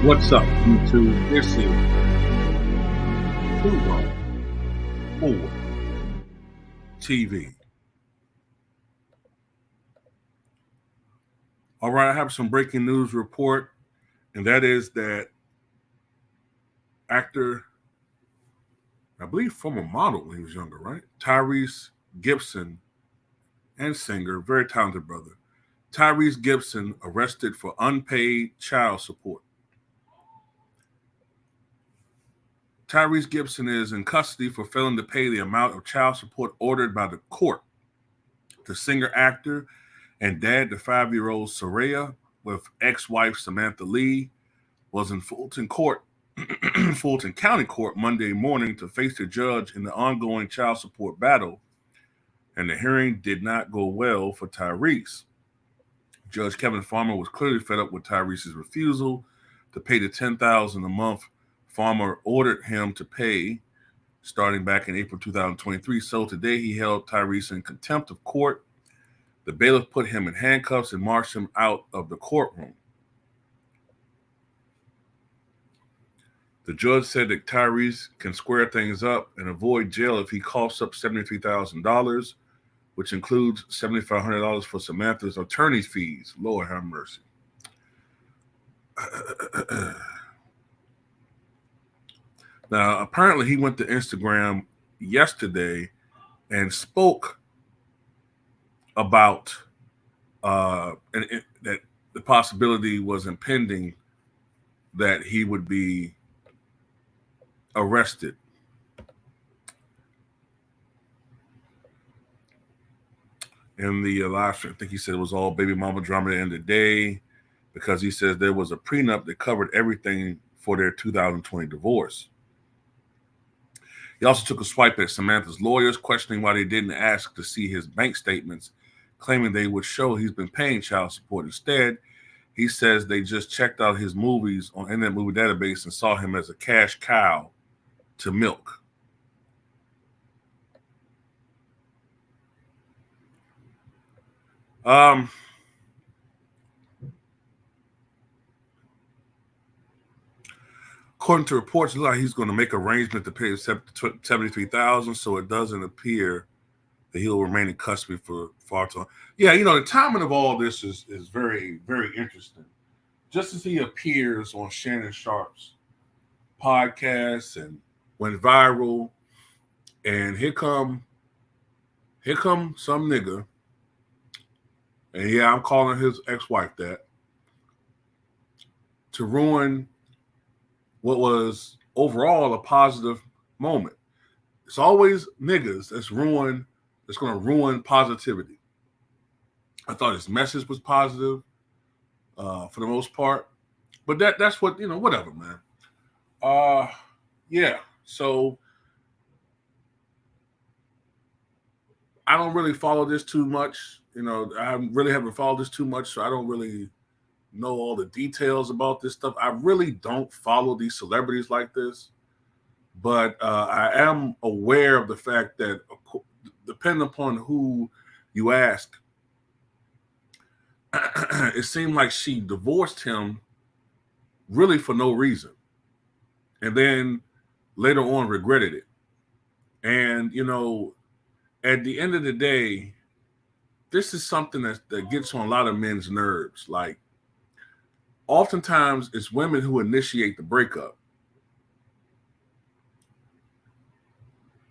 What's up, YouTube? This is Football Forward TV. All right, I have some breaking news report, and that is that actor, I believe former model when he was younger, right? Tyrese Gibson and singer, very talented brother. Tyrese Gibson arrested for unpaid child support. Tyrese Gibson is in custody for failing to pay the amount of child support ordered by the court. The singer, actor, and dad to 5-year-old Soraya with ex-wife Samantha Lee was in Fulton County Court Monday morning to face the judge in the ongoing child support battle, and the hearing did not go well for Tyrese. Judge Kevin Farmer was clearly fed up with Tyrese's refusal to pay the $10,000 a month Farmer ordered him to pay starting back in April 2023. So today he held Tyrese in contempt of court. The bailiff put him in handcuffs and marched him out of the courtroom. The judge said that Tyrese can square things up and avoid jail if he coughs up $73,000, which includes $7,500 for Samantha's attorney's fees. Lord have mercy. Now, apparently he went to Instagram yesterday and spoke about that the possibility was impending that he would be arrested. In the live stream, I think he said it was all baby mama drama at the end of the day, because he says there was a prenup that covered everything for their 2020 divorce. He also took a swipe at Samantha's lawyers, questioning why they didn't ask to see his bank statements, claiming they would show he's been paying child support. Instead, he says they just checked out his movies on Internet Movie Database and saw him as a cash cow to milk. According to reports, it looks like he's going to make arrangements to pay $73,000, so it doesn't appear that he'll remain in custody for far too long. Yeah, the timing of all this is very, very interesting. Just as he appears on Shannon Sharp's podcast and went viral, and here come some nigga, and yeah, I'm calling his ex-wife that, to ruin what was overall a positive moment. It's always niggas that's going to ruin positivity. I thought his message was positive for the most part, but that's what, whatever, man. Yeah, so I don't really follow this too much. I really haven't followed this too much, so I don't really know all the details about this stuff. I really don't follow these celebrities like this, but I am aware of the fact that, depending upon who you ask, it seemed like she divorced him really for no reason, and then later on regretted it. And at the end of the day, this is something that gets on a lot of men's nerves. Like, oftentimes it's women who initiate the breakup.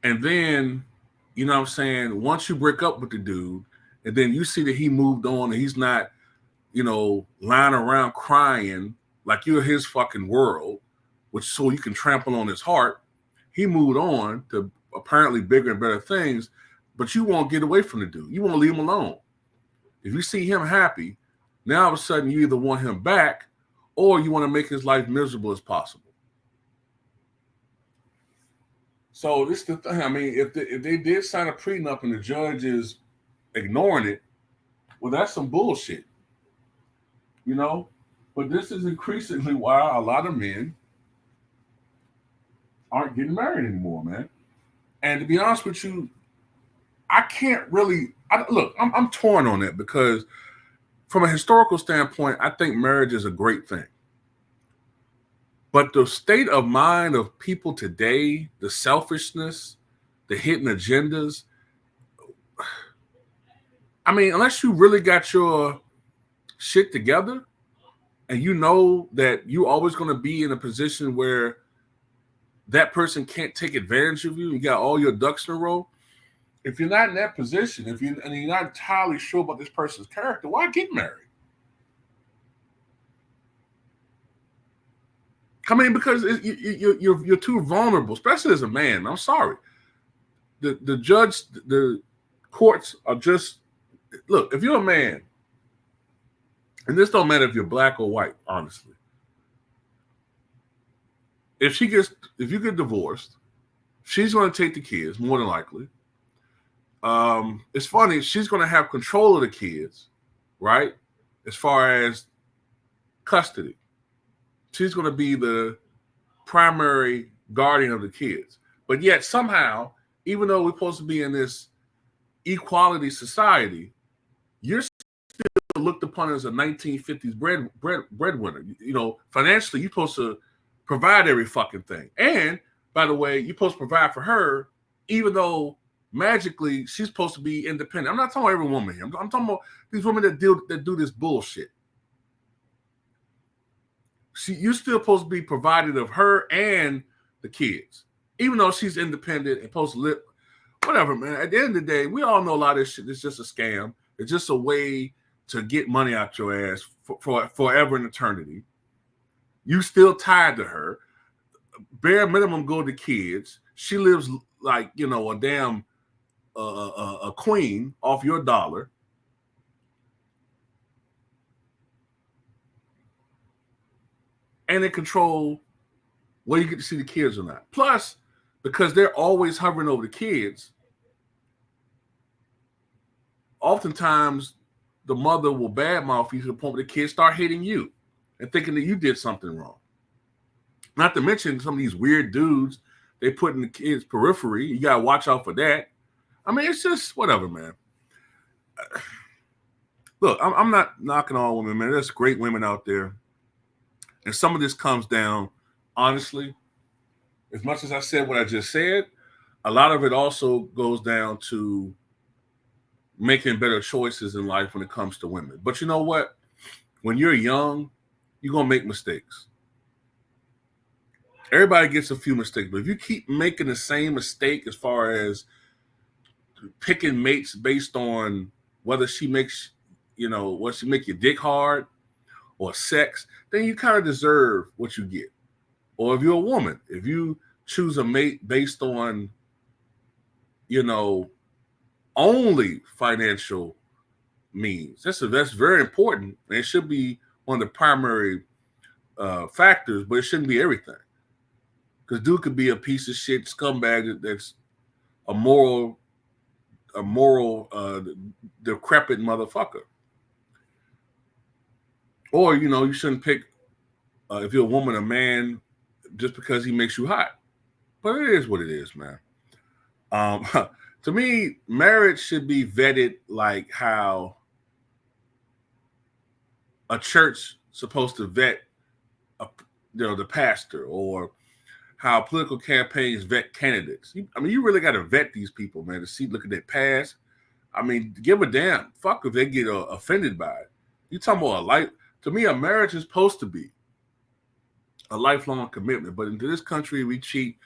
And then, once you break up with the dude, and then you see that he moved on and he's not, lying around crying like you're his fucking world, which so you can trample on his heart. He moved on to apparently bigger and better things, but you won't get away from the dude. You won't leave him alone. If you see him happy, now all of a sudden you either want him back or you want to make his life miserable as possible. So this is the thing. I mean, if they did sign a prenup and the judge is ignoring it, well, that's some bullshit. But this is increasingly why a lot of men aren't getting married anymore, man. And to be honest with you, I can't really look. I'm torn on that, because from a historical standpoint, I think marriage is a great thing. But the state of mind of people today, the selfishness, the hidden agendas, I mean, unless you really got your shit together and you know that you're always going to be in a position where that person can't take advantage of you, you got all your ducks in a row. If you're not in that position, and you're not entirely sure about this person's character, why get married? I mean, because you're too vulnerable, especially as a man. I'm sorry. The judge, the courts are just, look, if you're a man, and this don't matter if you're black or white, honestly. If you get divorced, she's going to take the kids, more than likely. It's funny, she's going to have control of the kids, right? As far as custody. She's going to be the primary guardian of the kids. But yet somehow, even though we're supposed to be in this equality society, you're still looked upon as a 1950s breadwinner. You know, financially, you're supposed to provide every fucking thing. And by the way, you're supposed to provide for her, even though magically she's supposed to be independent. I'm not talking about every woman here. I'm talking about these women that do this bullshit. You're still supposed to be provided of her and the kids, even though she's independent and supposed to live. Whatever, man. At the end of the day, we all know a lot of this shit is just a scam. It's just a way to get money out your ass for forever and eternity. You still tied to her. Bare minimum go to kids. She lives like, you know, a damn a queen off your dollar. And they control whether you get to see the kids or not. Plus, because they're always hovering over the kids, oftentimes the mother will badmouth you to the point where the kids start hating you and thinking that you did something wrong. Not to mention some of these weird dudes they put in the kids' periphery. You got to watch out for that. I mean, it's just whatever, man. Look, I'm not knocking all women, man. There's great women out there. And some of this comes down, honestly, as much as I said what I just said, a lot of it also goes down to making better choices in life when it comes to women. But you know what? When you're young, you're going to make mistakes. Everybody gets a few mistakes. But if you keep making the same mistake as far as picking mates based on whether she makes, you know, whether she make your dick hard or sex, then you kind of deserve what you get. Or if you're a woman, if you choose a mate based on, you know, only financial means, that's very important. And it should be one of the primary factors, but it shouldn't be everything. Because dude could be a piece of shit scumbag that's a moral, decrepit motherfucker. Or, you know, you shouldn't pick, if you're a woman, a man, just because he makes you hot. But it is what it is, man. To me, marriage should be vetted like how a church supposed to vet, the pastor, or how political campaigns vet candidates. I mean, you really got to vet these people, man, to see, look at their past. I mean, give a damn. Fuck if they get offended by it. You talking about a life? To me, a marriage is supposed to be a lifelong commitment. But in this country, we treat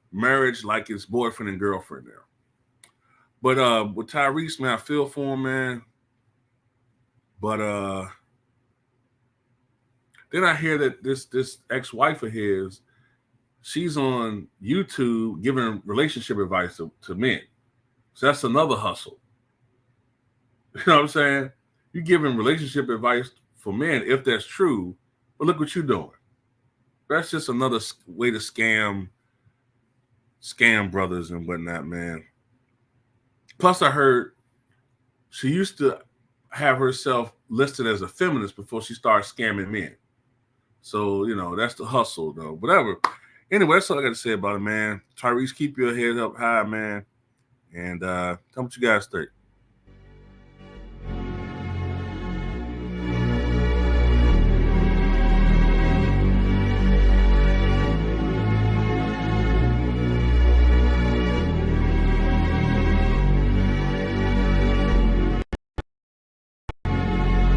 marriage like it's boyfriend and girlfriend now. But with Tyrese, man, I feel for him, man. But then I hear that this ex-wife of his, she's on YouTube giving relationship advice to men. So that's another hustle. You know what I'm saying? You're giving relationship advice for men, if that's true. But look what you're doing. That's just another way to scam brothers and whatnot, man. Plus, I heard she used to have herself listed as a feminist before she started scamming men. So, you know, that's the hustle, though. Whatever. Anyway, that's all I got to say about it, man. Tyrese, keep your head up high, man. And tell me what you guys think.